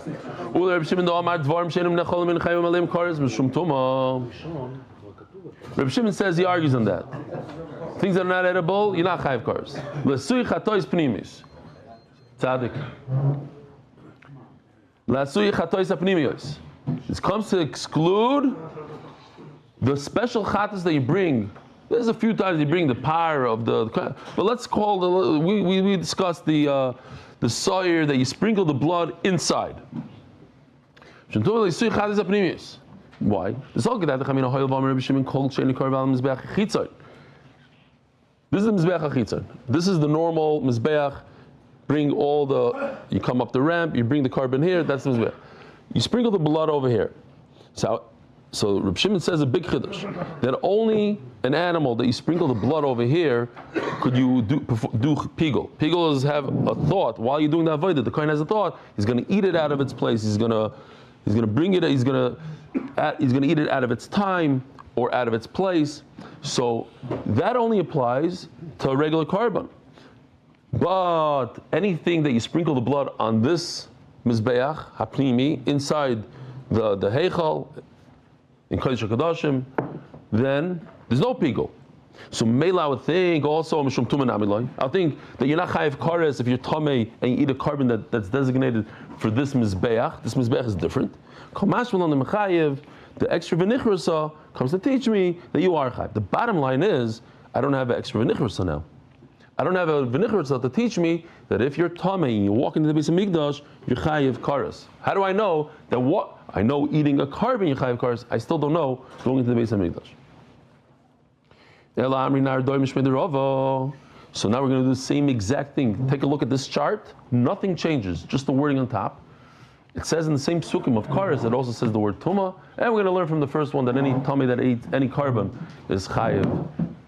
Reb Shimon says he argues on that. Things that are not edible, you're not chayiv kares. L'sui chatois pnimis. Tzadik. L'sui chatois apnimios. This comes to exclude the special chatas that you bring. There's a few times you bring the par of the. But let's call we discussed the sawyer that you sprinkle the blood inside. Why? This is the mizbeach achitzon. This is the normal mizbeach. Bring all you come up the ramp, you bring the carbon here, that's the mizbeach. You sprinkle the blood over here. So Reb Shimon says a big chiddush that only an animal that you sprinkle the blood over here could you do pigul. Pigul have a thought while you're doing the avodah. The kohen has a thought. He's going to eat it out of its place. He's going to bring it. He's going to eat it out of its time or out of its place. So that only applies to a regular carbon. But anything that you sprinkle the blood on this mizbeach hapnimi inside the heichal in Kodesh HaKadoshim, then there's no pigul. So Mela I would think also Mishum Tumen Amiloi. I think that you're not chayiv kares if you're tamei and you eat a carbon that's designated for this mizbeach. This mizbeach is different. The extra v'nichrusa comes to teach me that you are chayiv. The bottom line is I don't have an extra v'nichrusa now. I don't have a v'nichrusa to teach me that if you're tamei and you walk into the Beis HaMikdash, you're chayiv kares. How do I know that what? I know eating a carbon you chayiv kares. I still don't know going into the Beis HaMikdash. So now we're going to do the same exact thing. Take a look at this chart. Nothing changes, just the wording on top. It says in the same sukkim of kares, it also says the word tuma. And we're going to learn from the first one that any tummy that ate any carbon is chayiv.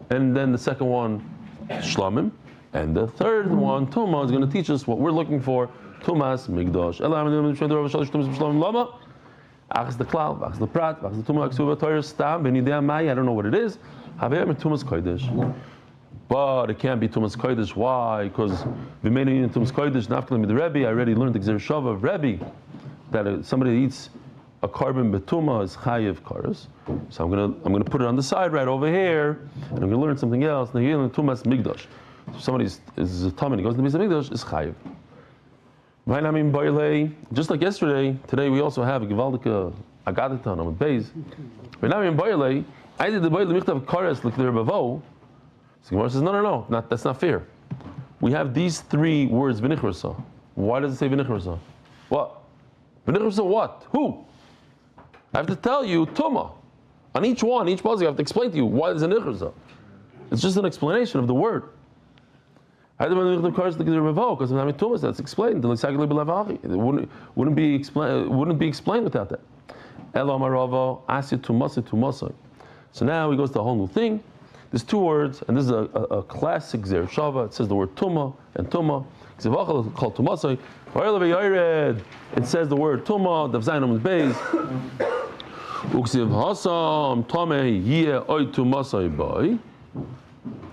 And then the second one, shlamim. And the third one, tuma, is going to teach us what we're looking for. Tumas migdash. Achs the klal, achs the prat, achs the tuma, achs the Torah stam, benidei mai. I don't know what it is. Tumas kodesh, but it can't be tumas kodesh. Why? Because we made it in tumas kodesh. Nafkalim with the Rebbe. I already learned the gzeir shava of Rebbe that somebody that eats a carbon betuma is chayiv kares. So I'm gonna put it on the side right over here, and I'm gonna learn something else. Now here in tumas migdash. If somebody is a Tamid, he goes to the Beis HaMikdash, is chayiv. Just like yesterday, today we also have a Gevaldika Agaditan Amud Beis. I did the Boyle Michtav Kares like the Rebavo. So Gemara says, no, that's not fair. We have these three words, V'nichrasa. Why does it say V'nichrasa? What? V'nichrasa what? Who? I have to tell you, Tuma. On each puzzle, I have to explain to you why there's a Nichrasa. It's just an explanation of the word. I did the Boyle Michtav Kares like the Rebavo, because of Tumas, that's explained. It wouldn't be explained without that. Elo Marava, Asya Tumasai. So now he goes to a whole new thing. There's two words, and this is a classic Zer Shava. It says the word Tuma and Tuma. It says the word Tuma, Daf Amud Beis. Uksiv Hasam Tame Yeh Oy Tumasai Boy.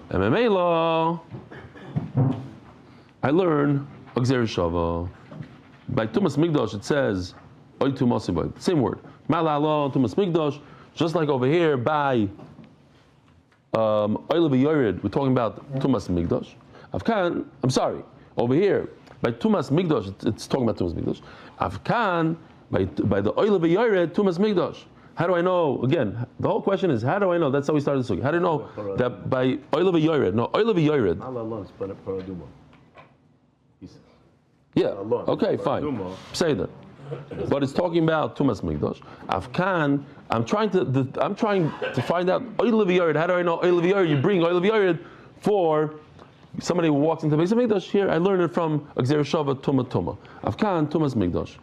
Ememela. I learn a Zer Shava. By Tumas Migdash it says Oy Tumasai Boy. Same word. Malala Tumas Migdash. Just like over here by Oil Yored, we're talking about Tumas Migdash. I'm sorry, over here by Tumas Migdash, it's talking about Tumas Migdash. Afkan by the Oil Yored, Tumas Migdash. How do I know? Again, the whole question is, how do I know? That's how we started this week. How do I know that by Oil Yored? No, Oil Yored. Yeah. Okay, fine. Say that. But it's talking about Tumas Migdash. Afkan, I'm trying to find out Oil Yored. How do I know Oil Yored? You bring Oil Yored for somebody who walks into the Beis HaMikdash. Here, I learned it from Gzer Shava Tuma. Afkan Tumas Migdash.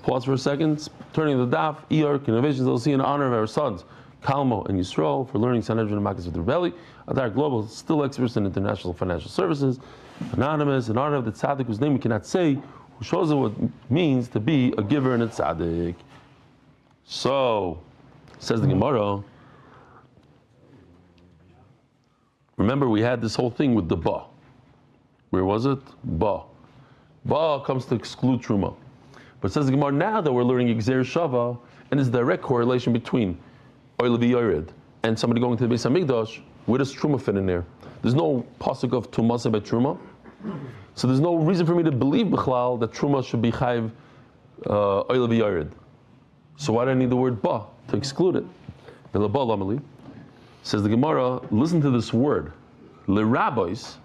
Pause for a second. Turning the Daf, innovations they'll see in honor of our sons, Kalmo and Yisrael, for learning Sanhedrin and Makkos of the Rebelli. Adar Global, still experts in international financial services. Anonymous, in honor of the tzaddik whose name we cannot say, who shows us what it means to be a giver and a tzaddik. So, says the Gemara, remember we had this whole thing with the ba. Where was it? Ba. Ba comes to exclude truma. But says the Gemara, now that we're learning Gzer Shava, and there's a direct correlation between Oil Yored and somebody going to the Beis HaMikdash, where does truma fit in there? There's no pasuk of Tumasa by truma. So there's no reason for me to believe B'chlal that Truma should be Chayv Oil Yored. So why do I need the word Ba to exclude it? Says the Gemara, listen to this word. Le rabbis,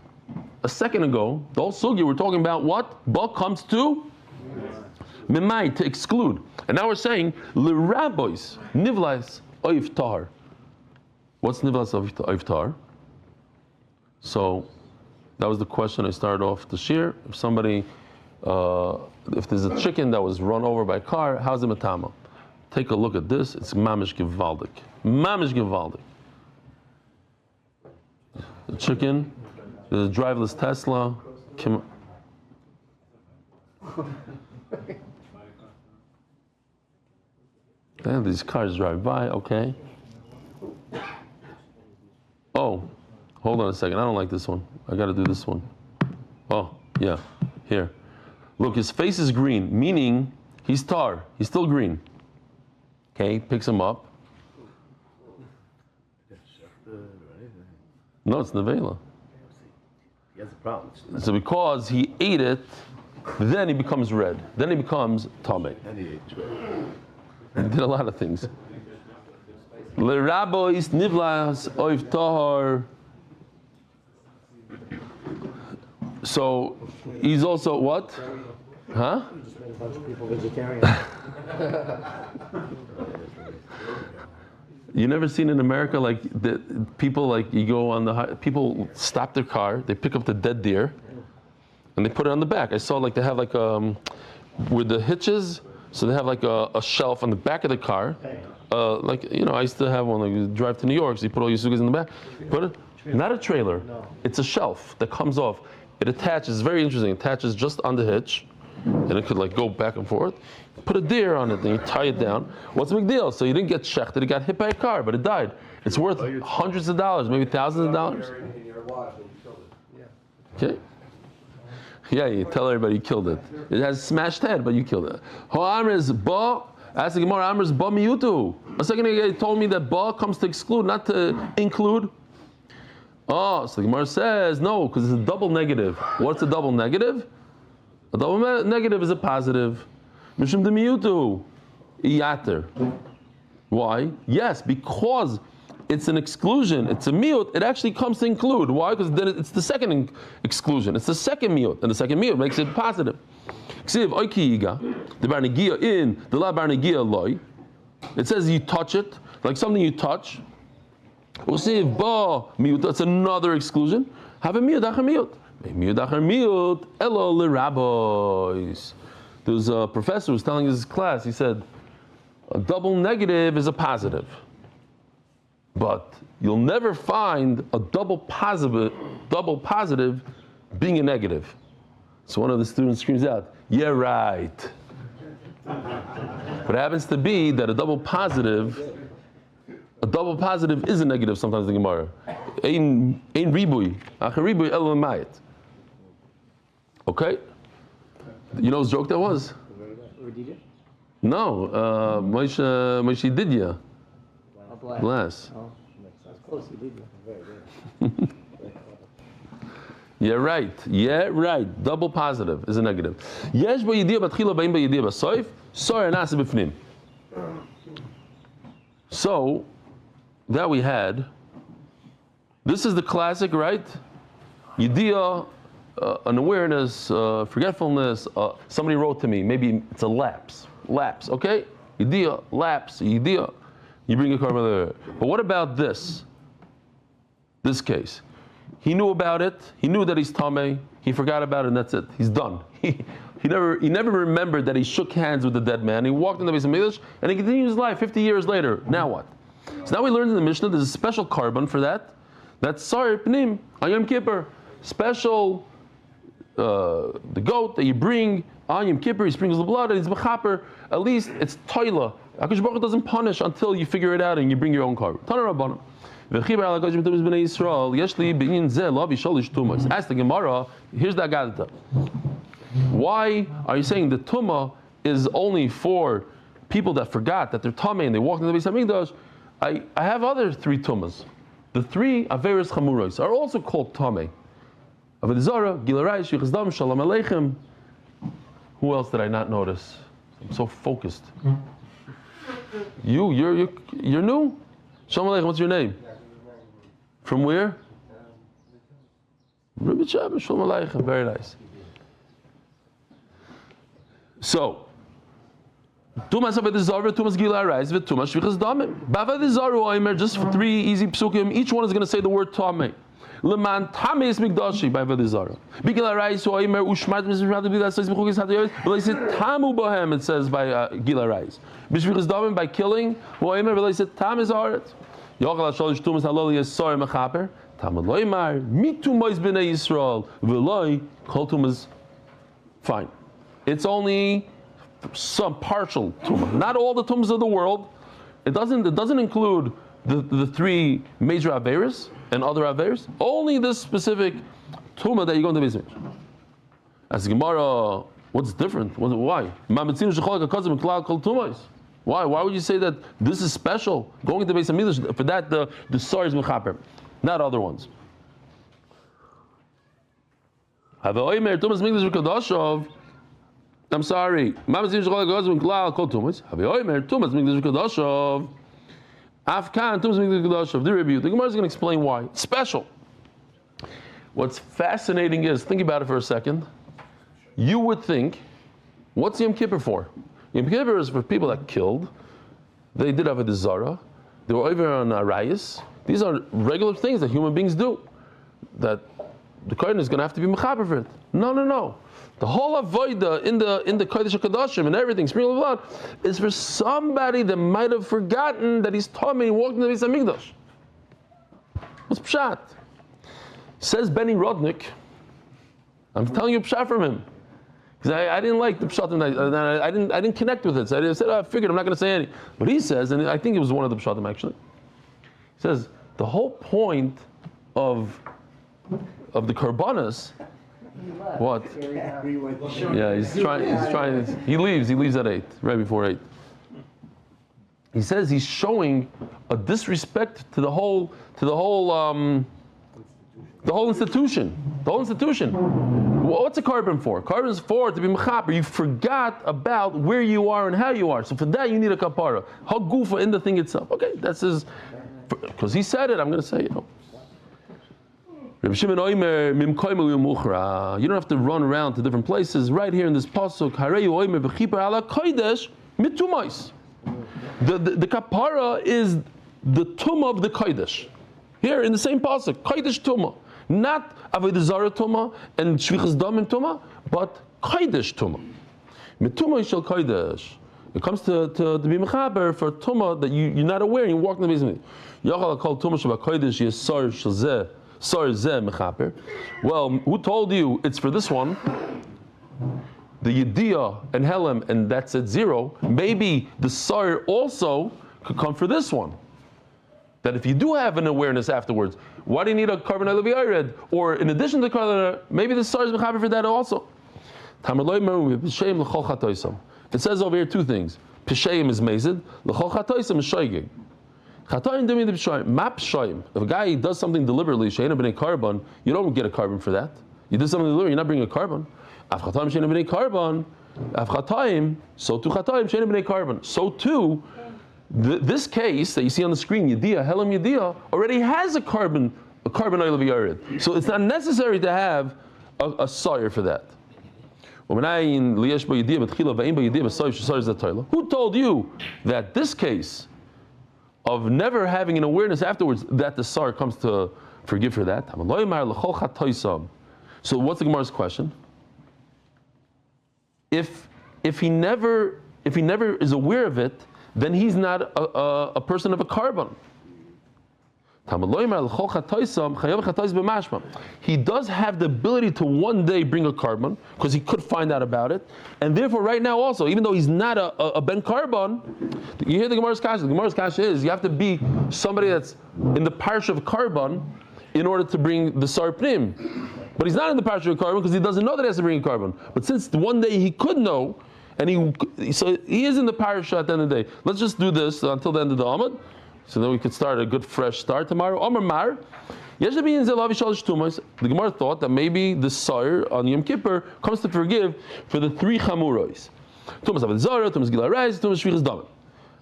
a second ago, the whole sugya we're talking about what? Ba comes to Mimai, to exclude. And now we're saying Le rabbis, Nivlais Oiv Tahar. What's Nivlais Oiv Tahar? So that was the question I started off the shir. If somebody, if there's a chicken that was run over by a car, how's the matama? Take a look at this. It's mamish givaldik. Mamish givaldik. The chicken, the driverless Tesla. Damn, these cars drive by. Okay. Oh. Hold on a second, I don't like this one. I gotta do this one. Oh, yeah, here. Look, his face is green, meaning he's tar. He's still green. Okay, picks him up. No, it's nevela. He has a problem. So because he ate it, then he becomes red. Then he becomes tameh. And he ate red. He did a lot of things. Le rabbis nivlas oiv tahar. So he's also what? Huh? Just made a bunch of people vegetarian. You never seen in America like the people like you go on the people stop their car, they pick up the dead deer, and they put it on the back. I saw like they have like with the hitches, so they have like a shelf on the back of the car. Like I used to have one. Like you drive to New York, so you put all your suitcases in the back. Put it. Not a trailer. It's a shelf that comes off. It attaches, very interesting, it attaches just on the hitch, and it could like go back and forth. Put a deer on it, and you tie it down. What's the big deal? So you didn't get shechted, it got hit by a car, but it died. It's worth hundreds of dollars, maybe thousands of dollars. Okay. Yeah, you tell everybody you killed it. It has a smashed head, but you killed it. Ho'amriz ba, ask the Gemara, amriz ba miyutu. A second ago, he told me that ba comes to exclude, not to include. Oh, so the Gemara says no, because it's a double negative. What's a double negative? A double negative is a positive. Mishum demiyutu iyater. Why? Yes, because it's an exclusion. It's a miyut. It actually comes to include. Why? Because then it's the second exclusion. It's the second miyut, and the second miyut makes it positive. Ksiv oiki yiga the barnegia in the la barnegia loy. It says you touch it like something you touch. Usiv ba miyut. That's another exclusion. Have a miyut achar miyut. Miyut achar miyut elo lerabois. There was a professor who was telling his class. He said a double negative is a positive. But you'll never find a double positive being a negative. So one of the students screams out, "Yeah, right." But it happens to be that a double positive is a negative sometimes in the Gemara. Ein ribui, achar ribui elo mayit. Okay? You know whose joke that was? No, Moshe Didya. Bless. Oh, of course he did. Yeah, right. Yeah, right. Double positive is a negative. Yesh bo yidiyah batchila ba'im ba'yidiyah b'soif, sor nasa b'fnim. So, that we had, this is the classic, right? Yidiyah, an awareness, forgetfulness, somebody wrote to me, maybe it's a lapse, okay? Yidiyah, lapse, yidiyah. You bring a carbon there. But what about this case? He knew about it. He knew that he's tamei. He forgot about it, and that's it. He's done. He never remembered that he shook hands with the dead man. He walked in the Beis Hamikdash, and he continued his life 50 years later. Now what? So now we learned in the Mishnah there's a special carbon for that. That's sar pnim on Yom Kippur. Special the goat that you bring on Yom Kippur. He sprinkles the blood, and it's mechaper. At least it's toila. HaKadosh Baruch Hu doesn't punish until you figure it out and you bring your own carbon. Tana Rabbanan. Ask the Gemara, here's the Agadata. Why are you saying the Tumah is only for people that forgot that they're Tameh and they walked into the Beis Hamikdash? I have other 3 Tumahs. The 3 Averis Chamuros are also called Tameh. Avodah Zarah, Gilarai, Shichas Dam, Shalom Aleichem. Who else did I not notice? I'm so focused. You're new? Shalom Aleichem, what's your name? From where? Rabbi Shabbat, Shalom Aleichem, very nice. So, Tumas Avodah Zarah, Tumas Gilarai, Tumas Shichas Damim. B'Avodah Zarah, Oimer, just 3 easy psukim. Each one is going to say the word Tameh. Leman Tameis Mikdashi by Avodah Zarah. Gilarai, so Oimer Ushmat Mizrach Bilas says B'Chukis Hatayoyis. But they said Tamu Bohem. It says by Gilarai. B'Shvichas Damim by killing. Oimer. But they said Tam is Aret. Yochel Shalish Tumas Haloli is Sar Mechaper. Tamad Loimar Mitumois Bnei Yisrael. V'Loi Kol Tumas. Fine. It's only some partial tumah, not all the tumahs of the world. It doesn't include the 3 major averis and other averis. Only this specific tumah that you're going to be. As Gemara, what's different? Why? Why? Why would you say that this is special? Going to Beis Hamikdash, for that the sar is mechaper, not other ones. I'm sorry. Afkan the review. The Gemara is going to explain why. It's special. What's fascinating is, think about it for a second. You would think, what's Yom Kippur for? Yom Kippur is for people that killed. They did Avodah Zarah. They were over on Arayis. These are regular things that human beings do. That the Kohen is going to have to be mechaper for it. No. The whole avodah in the Kodesh HaKadoshim and everything, sprinkle of blood, is for somebody that might have forgotten that he's Tamei and walked into the Beis Hamikdash. What's pshat? Says Benny Rodnik. I'm telling you pshat from him because I didn't like the pshat and I didn't connect with it. So I said I figured I'm not going to say any. But he says, and I think it was one of the pshatim actually. He says the whole point of the karbanas. What? Yeah, he's trying. He leaves at 8, right before 8. He says he's showing a disrespect to the whole The whole institution. What's a carbon for? Carbon is for to be mechaper. You forgot about where you are and how you are. So for that you need a kapara. Hagufa in the thing itself. Okay, that's his. Because he said it, I'm going to say it. Reb Shimon Oimer mimkoimu muchra. You don't have to run around to different places. Right here in this pasuk, Hareyu Oimer b'chiper ala kodesh mitumais. The kapara is the tumah of the kodesh. Here in the same pasuk, kodesh tumah. Not avodah zara tumah and shvichas damim tumah, but kodesh tumah. Mitumah shel kodesh. It comes to be mechaber for tumah that you're not aware and you walk in the basement. Yachal kol tumah sheba kodesh yisar shel zeh sar zeh mechaber. Well, who told you it's for this one? The yediyah and helem, and that's at 0. Maybe the sar also could come for this one. That if you do have an awareness afterwards, why do you need a carbon levi ired? Or in addition to the carbon, maybe the sar is mechaber for that also. It says over here 2 things. Pisheim is mezid, l'chol chatoisam is shoygig. Chatoim dimi de p'shoyim, map shoyim. If a guy does something deliberately, she'ena b'nei carbon, you don't get a carbon for that. You did something deliberately, you're not bringing a carbon. Af chatoim she'ena b'nei carbon, af chatoim, so too chatoim she'ena b'nei carbon. So too, this case that you see on the screen, Yediyah, Helem Yediyah, already has a carbon oil of yared. So it's not necessary to have a sire for that. Who told you that this case of never having an awareness afterwards, that the sar comes to forgive for that? So what's the Gemara's question? If he never is aware of it, then he's not a person of a carbon. He does have the ability to one day bring a carbon because he could find out about it, and therefore right now also, even though he's not a ben carbon, you hear the Gemara's kasha. The Gemara's kasha is you have to be somebody that's in the parish of carbon in order to bring the sar pnim. But he's not in the parish of carbon because he doesn't know that he has to bring a carbon. But since one day he could know, and so he is in the parish at the end of the day. Let's just do this until the end of the Amud. So then we could start a good fresh start tomorrow. Omar Mar, the Gemara thought that maybe the sire on Yom Kippur comes to forgive for the 3 chamuros. Tumas Avodah Tumas Gila Reis, Tumas Shvichas Damim.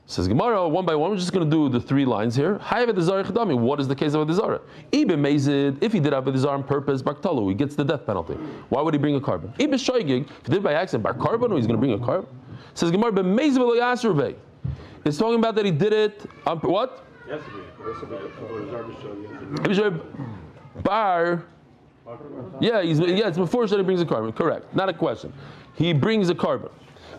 Says Gemara, one by one, we're just going to do the 3 lines here. What is the case of Avodah Zarah? If he did Avodah Zarah on purpose, Bartalu, he gets the death penalty. Why would he bring a carbon? If he did it by accident, Bar carbon, he's going to bring a carbon. Says Gemara, it's talking about that he did it on what? Bar. Yeah, it's before Shani brings a carbon. Correct. Not a question. He brings a carbon.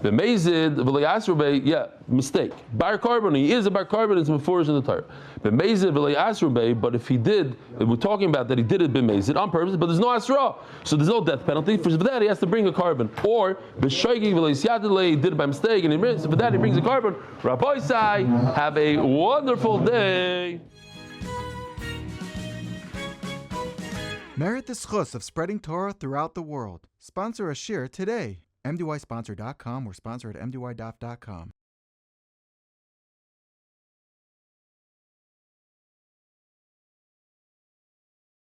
Yeah, mistake. Bar carbon, he is a bar carbon, it's before in the Torah. But if he did, we're talking about that he did it b'mezid on purpose, but there's no asra, so there's no death penalty. For that he has to bring a carbon. Or he did it by mistake, and for that he brings a carbon. Rabbi Sai, have a wonderful day. Merit the schus of spreading Torah throughout the world. Sponsor a shir today. MDYsponsor.com or sponsor at MDYDaf.com.